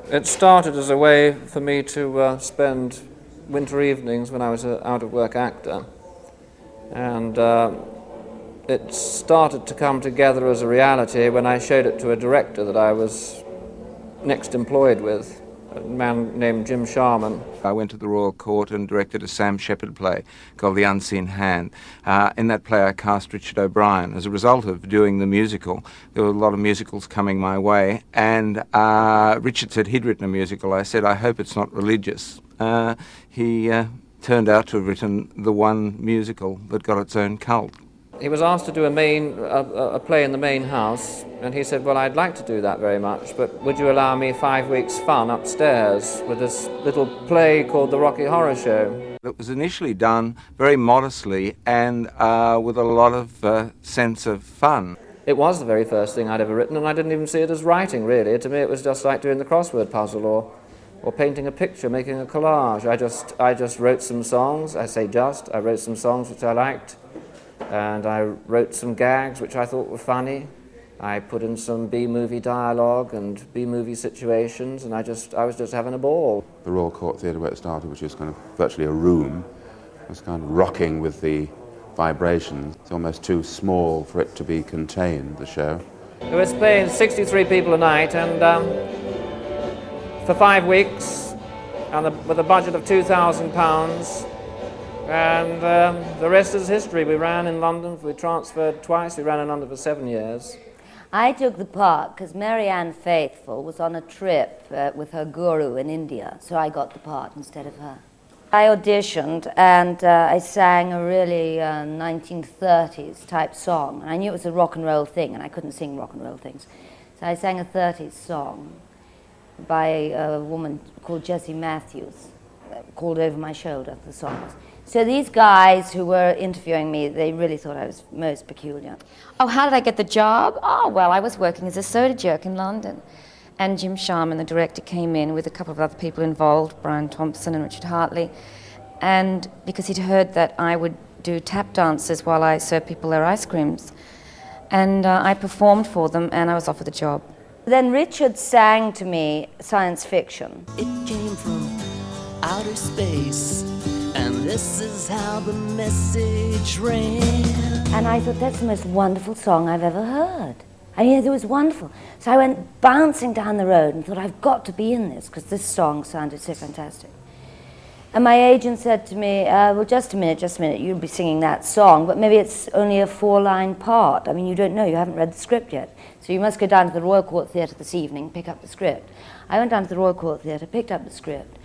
It started as a way for me to spend winter evenings when I was an out-of-work actor, and it started to come together as a reality when I showed it to a director that I was next employed with, a man named Jim Sharman. I went to the Royal Court and directed a Sam Shepard play called The Unseen Hand. In that play I cast Richard O'Brien. As a result of doing the musical, there were a lot of musicals coming my way, and Richard said he'd written a musical. I said, I hope it's not religious. He turned out to have written the one musical that got its own cult. He was asked to do a play in the main house, and he said, well, I'd like to do that very much, but would you allow me 5 weeks' fun upstairs with this little play called The Rocky Horror Show? It was initially done very modestly and with a lot of sense of fun. It was the very first thing I'd ever written, and I didn't even see it as writing, really. To me, it was just like doing the crossword puzzle or painting a picture, making a collage. I just wrote some songs. I wrote some songs which I liked. And I wrote some gags which I thought were funny. I put in some B-movie dialogue and B-movie situations, and I was just having a ball. The Royal Court Theatre, where it started, which is kind of virtually a room, was kind of rocking with the vibrations. It's almost too small for it to be contained, the show. It was playing 63 people a night, and for 5 weeks, and with a budget of £2,000, and the rest is history. We ran in London, we transferred twice, we ran in London for 7 years. I took the part because Marianne Faithfull was on a trip with her guru in India, so I got the part instead of her. I auditioned and I sang a really 1930s type song. And I knew it was a rock and roll thing, and I couldn't sing rock and roll things. So I sang a 30s song by a woman called Jessie Matthews, called Over My Shoulder, the song was. So these guys who were interviewing me, they really thought I was most peculiar. Oh, how did I get the job? Oh, well, I was working as a soda jerk in London. And Jim Sharman, the director, came in with a couple of other people involved, Brian Thompson and Richard Hartley. And because he'd heard that I would do tap dances while I served people their ice creams. And I performed for them, and I was offered the job. Then Richard sang to me science fiction. It came from outer space, and this is how the message ran. And I thought, that's the most wonderful song I've ever heard. I mean, it was wonderful. So I went bouncing down the road and thought, I've got to be in this, because this song sounded so fantastic. And my agent said to me, well, just a minute, you'll be singing that song, but maybe it's only a 4-line part. I mean, you don't know, you haven't read the script yet. So you must go down to the Royal Court Theatre this evening, pick up the script. I went down to the Royal Court Theatre, picked up the script.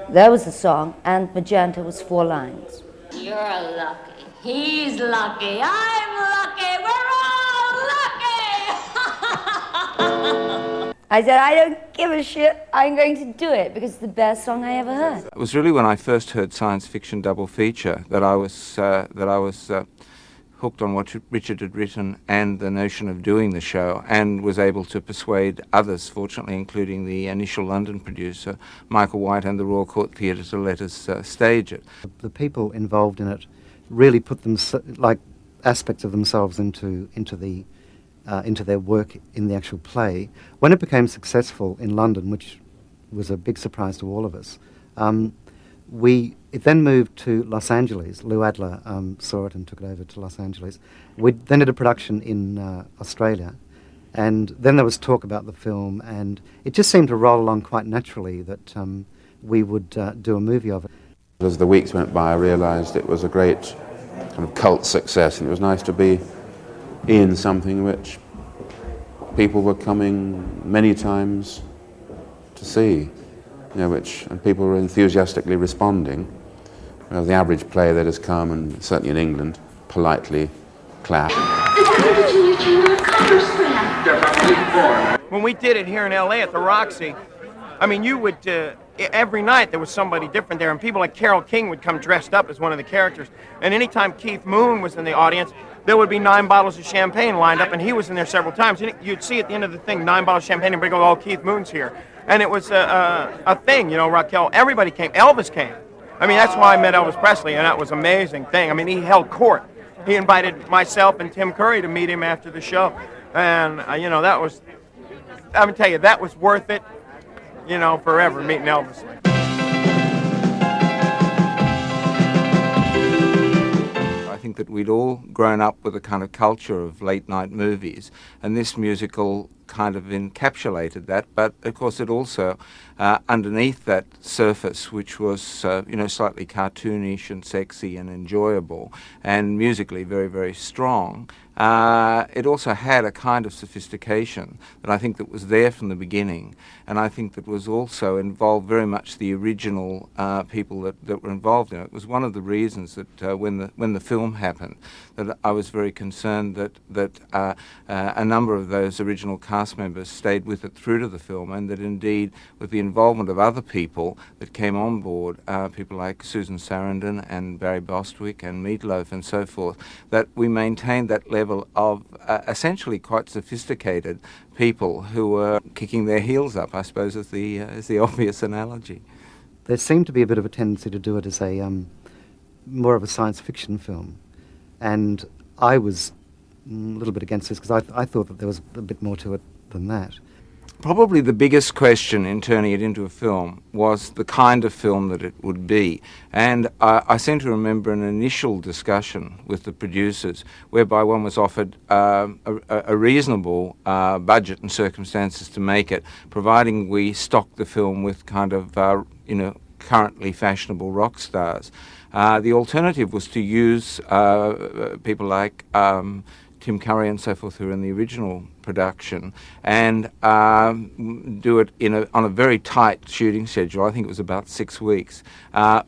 There was the song, and Magenta was 4 lines. You're lucky. He's lucky. I'm lucky. We're all lucky. I said, I don't give a shit. I'm going to do it because it's the best song I ever heard. It was really when I first heard science fiction double feature that I was hooked on what Richard had written and the notion of doing the show, and was able to persuade others, fortunately, including the initial London producer, Michael White, and the Royal Court Theatre to let us stage it. The people involved in it really put them like aspects of themselves into their work in the actual play. When it became successful in London, which was a big surprise to all of us, it then moved to Los Angeles. Lou Adler saw it and took it over to Los Angeles. We then did a production in Australia, and then there was talk about the film, and it just seemed to roll along quite naturally that we would do a movie of it. As the weeks went by, I realised it was a great kind of cult success, and it was nice to be in something which people were coming many times to see, and people were enthusiastically responding. The average play that has come, and certainly in England, politely clap. When we did it here in LA at the Roxy, I mean, you would, every night there was somebody different there, and people like Carole King would come dressed up as one of the characters. And anytime Keith Moon was in the audience, there would be 9 bottles of champagne lined up, and he was in there several times. And you'd see at the end of the thing, 9 bottles of champagne, and everybody go, oh, Keith Moon's here. And it was a thing, Raquel, everybody came, Elvis came. I mean, that's why I met Elvis Presley, and that was an amazing thing. I mean, he held court. He invited myself and Tim Curry to meet him after the show. And, that was, I'm going to tell you, that was worth it. you know, forever meeting Elvis. I think that we'd all grown up with a kind of culture of late night movies, and this musical kind of encapsulated that, but of course it also, underneath that surface, which was, you know, slightly cartoonish and sexy and enjoyable, and musically very, very strong, it also had a kind of sophistication that I think that was there from the beginning, and I think that was also involved very much the original people that were involved in it. It was one of the reasons that when the film happened, that I was very concerned that a number of those original cast members stayed with it through to the film, and that indeed with the involvement of other people that came on board, people like Susan Sarandon and Barry Bostwick and Meatloaf and so forth, that we maintained that level of essentially quite sophisticated people who were kicking their heels up, I suppose is the obvious analogy. There seemed to be a bit of a tendency to do it as a more of a science fiction film, and I was a little bit against this because I thought that there was a bit more to it than that. Probably the biggest question in turning it into a film was the kind of film that it would be. And I seem to remember an initial discussion with the producers whereby one was offered a reasonable budget and circumstances to make it, providing we stocked the film with kind of, you know, currently fashionable rock stars. The alternative was to use people like Tim Curry and so forth who were in the original production, and do it on a very tight shooting schedule. I think it was about 6 weeks,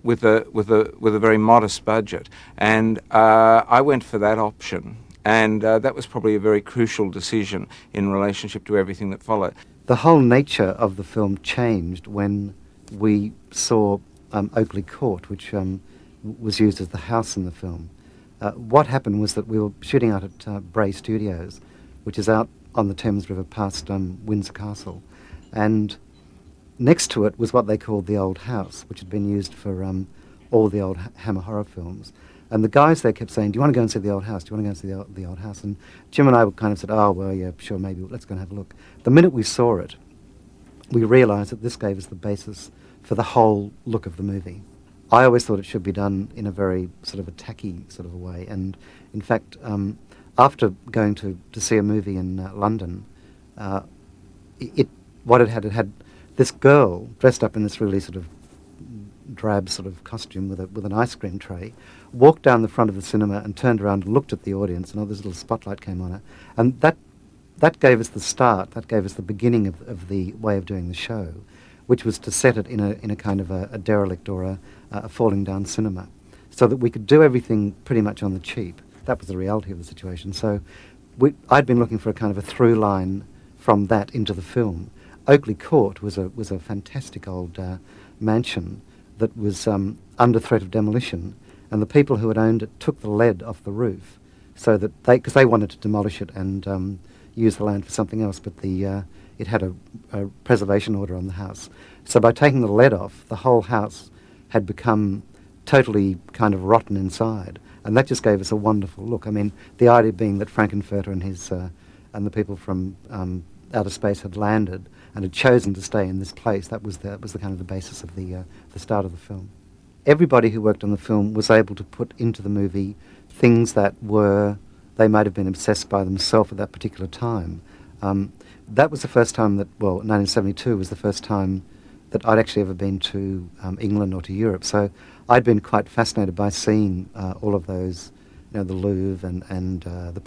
with a very modest budget, and I went for that option, and that was probably a very crucial decision in relationship to everything that followed. The whole nature of the film changed when we saw Oakley Court, which was used as the house in the film. What happened was that we were shooting out at Bray Studios, which is out on the Thames River past Windsor Castle, and next to it was what they called the Old House, which had been used for all the old Hammer horror films. And the guys there kept saying, "Do you want to go and see the Old House? Do you want to go and see the Old House?" And Jim and I kind of said, "Oh, well, yeah, sure, maybe, let's go and have a look." The minute we saw it, we realised that this gave us the basis for the whole look of the movie. I always thought it should be done in a very sort of a tacky sort of a way, and in fact, after going to see a movie in London, it had this girl dressed up in this really sort of drab sort of costume with an ice cream tray, walked down the front of the cinema and turned around and looked at the audience, and this little spotlight came on her, and that gave us the start. That gave us the beginning of the way of doing the show, which was to set it in a kind of a derelict or a falling down cinema, so that we could do everything pretty much on the cheap. That was the reality of the situation. So I'd been looking for a kind of a through line from that into the film. Oakley Court was a fantastic old mansion that was under threat of demolition, and the people who had owned it took the lead off the roof, so that because they wanted to demolish it and use the land for something else, but it had a preservation order on the house. So by taking the lead off, the whole house had become totally kind of rotten inside, and that just gave us a wonderful look. I mean, the idea being that Frankenfurter and his and the people from outer space had landed and had chosen to stay in this place. That was the kind of the basis of the start of the film. Everybody who worked on the film was able to put into the movie things that they might have been obsessed by themselves at that particular time. That was the first time 1972 was the first time that I'd actually ever been to England or to Europe. So I'd been quite fascinated by seeing all of those, the Louvre and the